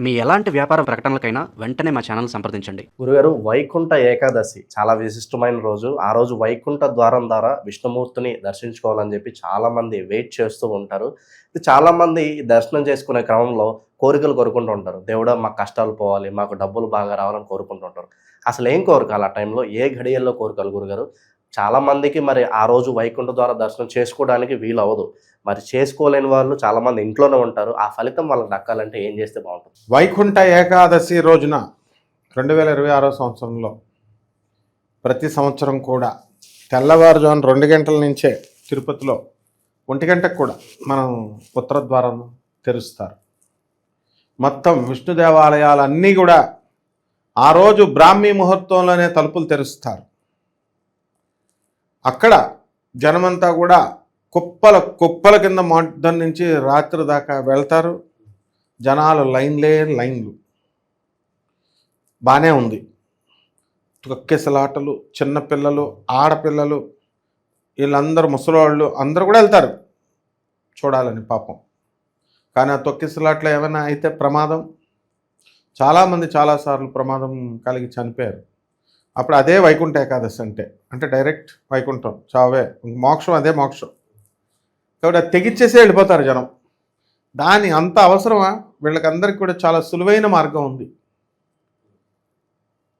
మీ ఎలాంటి వ్యాపార ప్రకటనలకైనా వెంటనే మా ఛానల్ సంప్రదించండి. గురుగారు, వైకుంఠ ఏకాదశి చాలా విశిష్టమైన రోజు. ఆ రోజు వైకుంఠ ద్వారం ద్వారా విష్ణుమూర్తిని దర్శించుకోవాలని చెప్పి చాలామంది వెయిట్ చేస్తూ ఉంటారు. చాలామంది దర్శనం చేసుకునే క్రమంలో కోరికలు కోరుకుంటూ ఉంటారు. దేవుడా, మాకు కష్టాలు పోవాలి, మాకు డబ్బులు బాగా రావాలని కోరుకుంటూ ఉంటారు. అసలు ఏం కోరికలు ఆ టైంలో, ఏ ఘడియల్లో కోరికలు గురుగారు? చాలామందికి మరి ఆ రోజు వైకుంఠ ద్వార దర్శనం చేసుకోవడానికి వీలవ్వదు. మరి చేసుకోలేని వాళ్ళు చాలామంది ఇంట్లోనే ఉంటారు. ఆ ఫలితం వాళ్ళకి దక్కాలంటే ఏం చేస్తే బాగుంటుంది? వైకుంఠ ఏకాదశి రోజున 2026 సంవత్సరంలో ప్రతి సంవత్సరం కూడా తెల్లవారుజామున 2 గంటల నుంచే తిరుపతిలో 1 గంటకు కూడా మనం ఉత్తర ద్వారం తెరుస్తారు. మొత్తం విష్ణు దేవాలయాలన్నీ కూడా ఆ రోజు బ్రాహ్మీ ముహూర్తంలోనే తలుపులు తెరుస్తారు. అక్కడ జనమంతా కూడా కుప్పల కింద మొత్తం నుంచి రాత్రి దాకా వెళ్తారు. జనాలు లైన్లు బాగానే ఉంది. తొక్కిసలాటలు, చిన్నపిల్లలు, ఆడపిల్లలు, వీళ్ళందరూ ముసలివాళ్ళు అందరూ కూడా వెళ్తారు చూడాలని పాపం. కానీ ఆ తొక్కిసలాట్లో ఏమైనా అయితే ప్రమాదం, చాలామంది చాలాసార్లు ప్రమాదం కలిగి చనిపోయారు. అప్పుడు అదే వైకుంఠ ఏకాదశి అంటే డైరెక్ట్ వైకుంఠం, చావే, మోక్షం అదే మోక్షం. కాబట్టి అది తెగిచ్చేసే వెళ్ళిపోతారు జనం. దాని అంత అవసరమా? వీళ్ళకందరికీ కూడా చాలా సులువైన మార్గం ఉంది.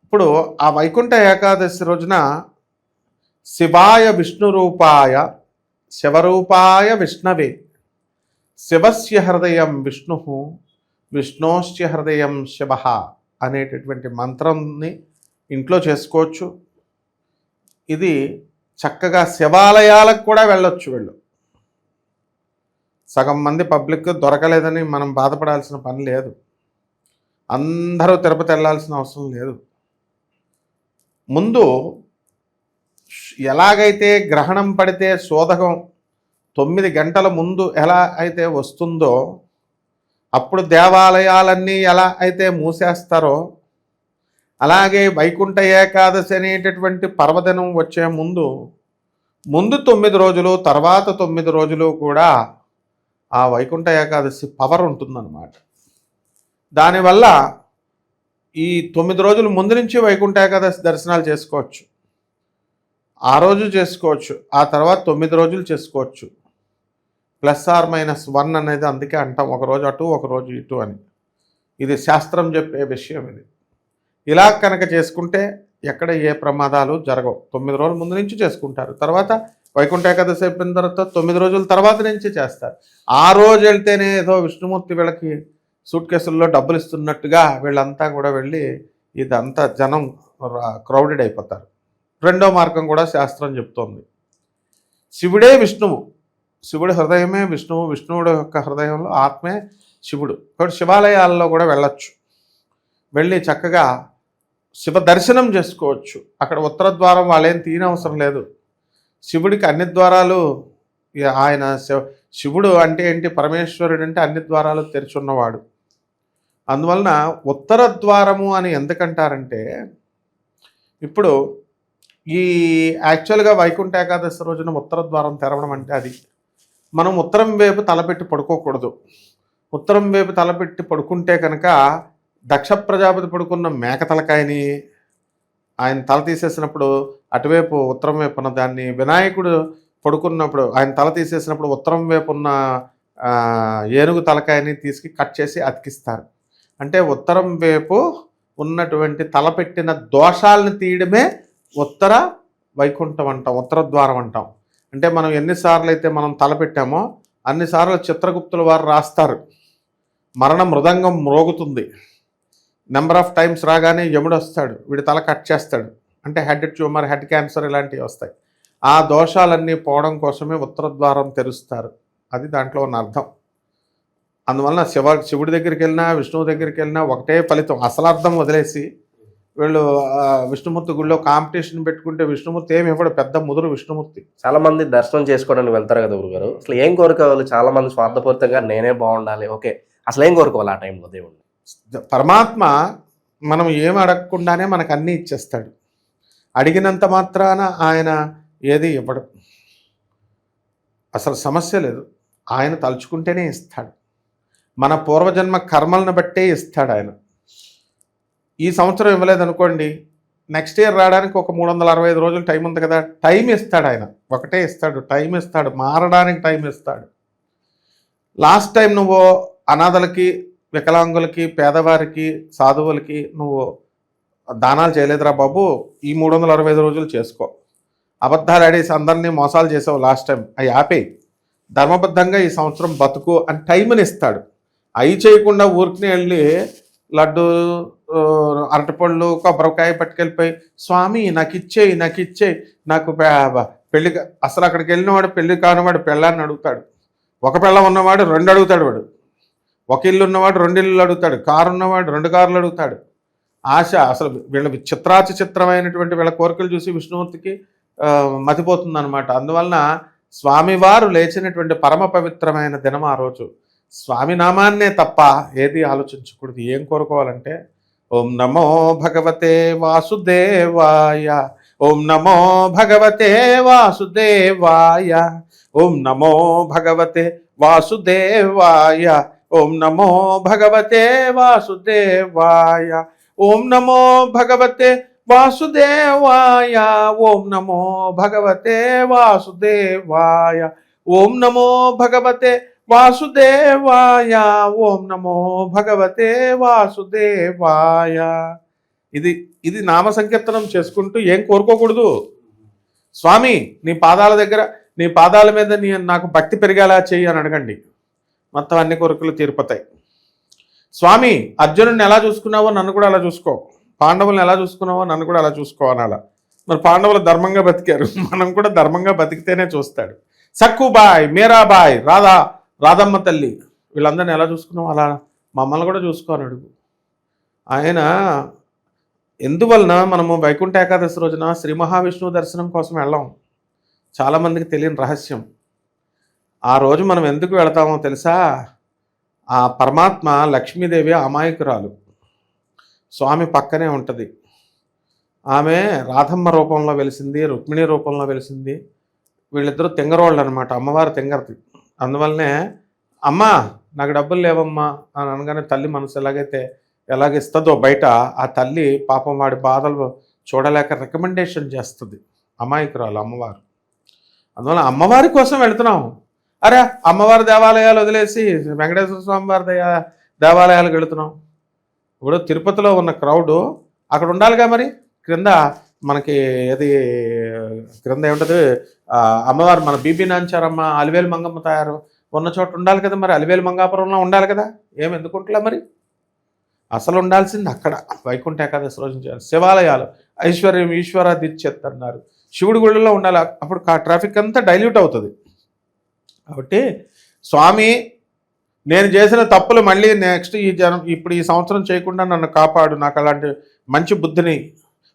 ఇప్పుడు ఆ వైకుంఠ ఏకాదశి రోజున శివాయ విష్ణు రూపాయ శివరూపాయ విష్ణవే శివస్య హృదయం విష్ణు విష్ణోశ్చ హృదయం శివ అనేటటువంటి మంత్రాన్ని ఇంట్లో చేసుకోవచ్చు. ఇది చక్కగా శివాలయాలకు కూడా వెళ్ళొచ్చు. సగం మంది పబ్లిక్ దొరకలేదని మనం బాధపడాల్సిన పని లేదు. అందరూ తిరుపతి వెళ్ళాల్సిన అవసరం లేదు. ముందు ఎలాగైతే గ్రహణం పడితే శోధకం 9 గంటల ముందు ఎలా అయితే వస్తుందో, అప్పుడు దేవాలయాలన్నీ ఎలా అయితే మూసేస్తారో, అలాగే వైకుంఠ ఏకాదశి అనేటటువంటి పర్వదినం వచ్చే ముందు 9 రోజులు, తర్వాత 9 రోజులు కూడా ఆ వైకుంఠ ఏకాదశి పవర్ ఉంటుందన్నమాట. దానివల్ల ఈ 9 రోజుల ముందు నుంచి వైకుంఠ ఏకాదశి దర్శనాలు చేసుకోవచ్చు. ఆ రోజు చేసుకోవచ్చు, ఆ తర్వాత 9 రోజులు చేసుకోవచ్చు. +or-1 అనేది అందుకే అంటాం, ఒకరోజు అటు ఒకరోజు ఇటు అని. ఇది శాస్త్రం చెప్పే విషయం. ఇది ఇలా కనుక చేసుకుంటే ఎక్కడ ఏ ప్రమాదాలు జరగవు. 9 రోజుల ముందు నుంచి చేసుకుంటారు. తర్వాత వైకుంఠ ఏకాదశి అయిపోయిన తర్వాత 9 రోజుల తర్వాత నుంచి చేస్తారు. ఆ రోజు వెళ్తేనే ఏదో విష్ణుమూర్తి వీళ్ళకి సూట్ కేసుల్లో డబ్బులు ఇస్తున్నట్టుగా వీళ్ళంతా కూడా వెళ్ళి ఇదంతా జనం క్రౌడెడ్ అయిపోతారు. రెండో మార్గం కూడా శాస్త్రం చెప్తోంది. శివుడే విష్ణువు, శివుడి హృదయమే విష్ణువు, విష్ణువుడు యొక్క హృదయంలో ఆత్మే శివుడు. కాబట్టి శివాలయాల్లో కూడా వెళ్ళొచ్చు. వెళ్ళి చక్కగా శివ దర్శనం చేసుకోవచ్చు. అక్కడ ఉత్తర ద్వారం వాళ్ళేం తీయనవసరం లేదు. శివుడికి అన్ని ద్వారాలు, ఆయన శివుడు అంటే ఏంటి, పరమేశ్వరుడు అంటే అన్ని ద్వారాలు తెరిచున్నవాడు. అందువలన ఉత్తర ద్వారము అని ఎందుకంటారంటే, ఇప్పుడు ఈ యాక్చువల్గా వైకుంఠ ఏకాదశి రోజున ఉత్తర ద్వారం తెరవడం అంటే అది మనం ఉత్తరం వైపు తలపెట్టి పడుకోకూడదు. ఉత్తరం వైపు తలపెట్టి పడుకుంటే కనుక దక్ష ప్రజాపతి పడుకున్న మేక తలకాయని ఆయన తల తీసేసినప్పుడు అటువైపు ఉత్తరం వైపు ఉన్న దాన్ని, వినాయకుడు పడుకున్నప్పుడు ఆయన తల తీసేసినప్పుడు ఉత్తరం వైపు ఉన్న ఏనుగు తలకాయని తీసుకు కట్ చేసి అతికిస్తారు. అంటే ఉత్తరం వైపు ఉన్నటువంటి తలపెట్టిన దోషాలను తీయడమే ఉత్తర వైకుంఠం అంటాం, ఉత్తర ద్వారం అంటాం. అంటే మనం ఎన్నిసార్లు అయితే మనం తలపెట్టామో అన్నిసార్లు చిత్రగుప్తుల వారు రాస్తారు, మరణ మృదంగం మ్రోగుతుంది. నెంబర్ ఆఫ్ టైమ్స్ రాగానే యముడు వస్తాడు, వీడి తల కట్ చేస్తాడు. అంటే హెడ్ ట్యూమర్, హెడ్ క్యాన్సర్ ఇలాంటివి వస్తాయి. ఆ దోషాలన్నీ పోవడం కోసమే ఉత్తర ద్వారం తెరుస్తారు. అది దాంట్లో ఉన్న అర్థం. అందువలన శివుడి దగ్గరికి వెళ్ళినా విష్ణువు దగ్గరికి వెళ్ళినా ఒకటే ఫలితం. అసలు అర్థం వదిలేసి వీళ్ళు విష్ణుమూర్తి గుడిలో కాంపిటీషన్ పెట్టుకుంటే విష్ణుమూర్తి ఏమి ఇవ్వడు, పెద్ద ముదురు విష్ణుమూర్తి. చాలా మంది దర్శనం చేసుకోవడానికి వెళ్తారు కదా గురుగారు, అసలు ఏం కోరుకోవాలి? చాలా మంది స్వార్థపూరితంగా నేనే బాగుండాలి, ఓకే, అసలు ఏం కోరుకోవాలి ఆ టైంలో దేవుడు? పరమాత్మ మనం ఏం అడగకుండానే మనకు అన్నీ ఇచ్చేస్తాడు. అడిగినంత మాత్రాన ఆయన ఏది ఇవ్వడు. అసలు సమస్య లేదు, ఆయన తలుచుకుంటేనే ఇస్తాడు. మన పూర్వజన్మ కర్మలను బట్టే ఇస్తాడు ఆయన. ఈ సంవత్సరం ఇవ్వలేదనుకోండి, నెక్స్ట్ ఇయర్ రావడానికి ఒక 365 రోజులు టైం ఉంది కదా, టైం ఇస్తాడు ఆయన. ఒకటే ఇస్తాడు, టైం ఇస్తాడు, మారడానికి టైం ఇస్తాడు. లాస్ట్ టైం నువ్వు అనాథలకి, వికలాంగులకి, పేదవారికి, సాధువులకి నువ్వు దానాలు చేయలేదురా బాబు, ఈ 365 రోజులు చేసుకో. అబద్ధాలు ఆడేసి అందరినీ మోసాలు చేసావు లాస్ట్ టైం, అవి ఆపేయి. ధర్మబద్ధంగా ఈ సంవత్సరం బతుకు అని టైంని ఇస్తాడు. అవి చేయకుండా ఊరికి వెళ్ళి లడ్డు, అరటిపళ్ళు, కొబ్బరికాయ పట్టుకెళ్ళిపోయి స్వామి నాకు ఇచ్చేయి నాకు పెళ్లి, అసలు అక్కడికి వెళ్ళినవాడు పెళ్లి కానివాడు పెళ్ళాన్ని అడుగుతాడు. ఒక పెళ్ళం ఉన్నవాడు 2 అడుగుతాడు. వాడు ఒక ఇల్లు ఉన్నవాడు 2 ఇల్లులు అడుగుతాడు. కారు ఉన్నవాడు 2 కార్లు అడుగుతాడు. ఆశ అసలు వీళ్ళ చిత్రమైనటువంటి వీళ్ళ కోరికలు చూసి విష్ణుమూర్తికి మతిపోతుంది అనమాట. అందువలన స్వామివారు లేచినటువంటి పరమ పవిత్రమైన దినం ఆ రోజు. స్వామి నామాన్నే తప్ప ఏది ఆలోచించకూడదు. ఏం కోరుకోవాలంటే ఓం నమో భగవతే వాసుదేవాయ, ఓం నమో భగవతే వాసుదేవాయ, ఓం నమో భగవతే వాసుదేవాయ, ఓం నమో భగవతే వాసుదేవాయ, ఓం నమో భగవతే వాసుదేవాయ, ఓం నమో భగవతే వాసుదేవాయ, ఓం నమో భగవతే వాసుదేవాయ, ఓం నమో భగవతే వాసుదేవాయ. ఇది నామ సంకీర్తనం చేసుకుంటూ ఏం కోరుకోకూడదు. స్వామి నీ పాదాల మీద నాకు భక్తి పెరిగేలా చెయ్యి అని అడగండి, మొత్తం అన్ని కోరికలు తీరిపోతాయి. స్వామి అర్జునుడిని ఎలా చూసుకున్నావో నన్ను కూడా అలా చూసుకో, పాండవులను ఎలా చూసుకున్నావో నన్ను కూడా అలా చూసుకో అనాల. మరి పాండవులు ధర్మంగా బతికారు, మనం కూడా ధర్మంగా బతికితేనే చూస్తాడు. సక్కుబాయ్, మీరాబాయ్, రాధమ్మ తల్లి, వీళ్ళందరినీ ఎలా చూసుకున్నావు అలా మమ్మల్ని కూడా చూసుకోని అడుగు. ఆయన ఎందువలన మనము వైకుంఠ ఏకాదశి రోజున శ్రీ మహావిష్ణువు దర్శనం కోసం వెళ్ళాం. చాలామందికి తెలియని రహస్యం. ఆ రోజు మనం ఎందుకు వెళతామో తెలుసా? ఆ పరమాత్మ లక్ష్మీదేవి అమాయకురాలు, స్వామి పక్కనే ఉంటుంది. ఆమె రాధమ్మ రూపంలో వెలిసింది, రుక్మిణి రూపంలో వెలిసింది. వీళ్ళిద్దరూ తెంగరోళ్ళు అనమాట, అమ్మవారు తెంగరది. అందువల్లనే అమ్మా నాకు డబ్బులు లేవమ్మా అని అనగానే తల్లి మనసు ఎలాగిస్తుందో బయట, ఆ తల్లి పాపం వాడి బాధలు చూడలేక రికమెండేషన్ చేస్తుంది. అమాయకురాలు అమ్మవారు. అందువల్ల అమ్మవారి కోసం వెళుతున్నాం. అరే అమ్మవారి దేవాలయాలు వదిలేసి వెంకటేశ్వర స్వామి వారి దేవాలయాలకు వెళుతున్నాం. ఇప్పుడు తిరుపతిలో ఉన్న క్రౌడు అక్కడ ఉండాలిగా, మరి క్రింద మనకి క్రింద ఏముంటుంది అమ్మవారు, మన బీబీ నాంచారమ్మ, అలివేలు మంగమ్మ తయారు ఉన్న చోట ఉండాలి కదా. మరి అలివేలు మంగాపురంలో ఉండాలి కదా, ఎందుకుంటలే మరి. అసలు ఉండాల్సింది అక్కడ వైకుంఠ ఏకాదశి రోజు చేయాలి. శివాలయాలు ఐశ్వర్యం ఈశ్వరాదిచ్చేత్ అన్నారు, శివుడి గుళ్ళలో ఉండాలి. అప్పుడు ట్రాఫిక్ అంతా డైల్యూట్ అవుతుంది. కాబట్టి స్వామి నేను చేసిన తప్పులు మళ్ళీ నెక్స్ట్ ఇప్పుడు ఈ సంవత్సరం చేయకుండా నన్ను కాపాడు, నాకు అలాంటి మంచి బుద్ధిని.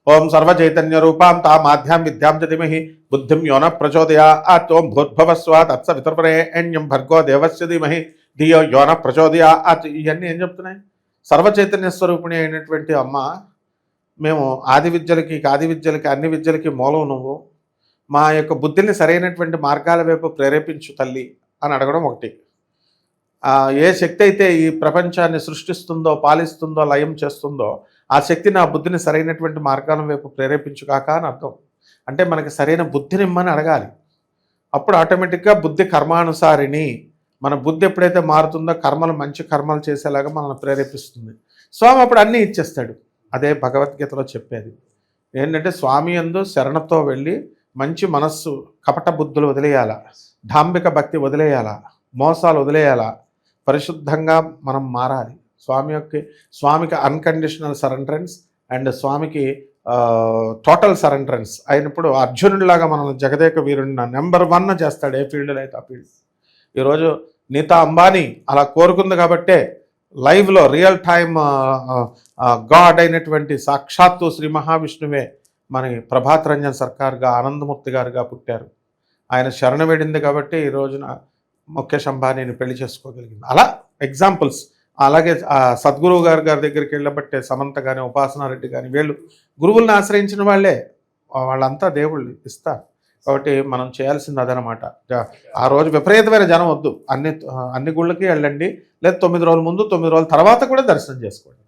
ఓం సర్వ చైతన్య రూపాం తామాధ్యాం విద్యాం చదిమహి బుద్ధిం యోన ప్రచోదయాత్, ఓం భూర్భువస్వ తత్సవితుర్వరేణ్యం భర్గో దేవస్య ధీమహి ధియో యోన ప్రచోదయాత్. ఇవన్నీ ఏం చెప్తున్నాయి? సర్వ చైతన్య స్వరూపిణి అయినటువంటి అమ్మ, మేము ఆది విద్యలకి అన్ని విద్యలకి మూలం నువ్వు, మా యొక్క బుద్ధిని సరైనటువంటి మార్గాల వైపు ప్రేరేపించు తల్లి అని అడగడం ఒకటి. ఏ శక్తి అయితే ఈ ప్రపంచాన్ని సృష్టిస్తుందో, పాలిస్తుందో, లయం చేస్తుందో ఆ శక్తి నా బుద్ధిని సరైనటువంటి మార్గాల వైపు ప్రేరేపించుగాక అని అర్థం. అంటే మనకి సరైన బుద్ధిని ఇమ్మని అడగాలి. అప్పుడు ఆటోమేటిక్గా బుద్ధి కర్మానుసారిని, మన బుద్ధి ఎప్పుడైతే మారుతుందో కర్మలు మంచి కర్మలు చేసేలాగా మనల్ని ప్రేరేపిస్తుంది. స్వామి అప్పుడు అన్నీ ఇచ్చేస్తాడు. అదే భగవద్గీతలో చెప్పేది ఏంటంటే, స్వామి యందు శరణతో వెళ్ళి మంచి మనస్సు, కపట బుద్ధులు వదిలేయాల, డాంబిక భక్తి వదిలేయాల, మోసాలు వదిలేయాల, పరిశుద్ధంగా మనం మారాలి. స్వామికి అన్కండిషనల్ సరెండరెన్స్ అండ్ స్వామికి టోటల్ సరెండరెన్స్ అయినప్పుడు అర్జునుడిలాగా మనల్ని జగదేక వీరుడిని నెంబర్ 1 చేస్తాడు. ఏ ఫీల్డ్లో అయితే ఆ ఫీల్డ్. ఈరోజు నీతా అంబానీ అలా కోరుకుంది కాబట్టే లైవ్లో రియల్ టైమ్ గాడ్ అయినటువంటి సాక్షాత్తు శ్రీ మహావిష్ణువే మన ప్రభాత్ రంజన్ సర్కార్గా, ఆనందమూర్తి గారుగా పుట్టారు. ఆయన శరణ వేడింది కాబట్టి ఈ రోజున ముఖేష్ అంబానీని పెళ్లి చేసుకోగలిగింది. అలా ఎగ్జాంపుల్స్. అలాగే సద్గురువు గారి దగ్గరికి వెళ్ళబట్టే సమంత కానీ, ఉపాసనారెడ్డి కానీ, వీళ్ళు గురువులను ఆశ్రయించిన వాళ్ళంతా దేవుళ్ళు ఇస్తారు. కాబట్టి మనం చేయాల్సింది అదనమాట. ఆ రోజు విపరీతమైన జనం వద్దు, అన్ని గుళ్ళకి వెళ్ళండి, లేదా 9 రోజుల ముందు 9 రోజుల తర్వాత కూడా దర్శనం చేసుకోండి.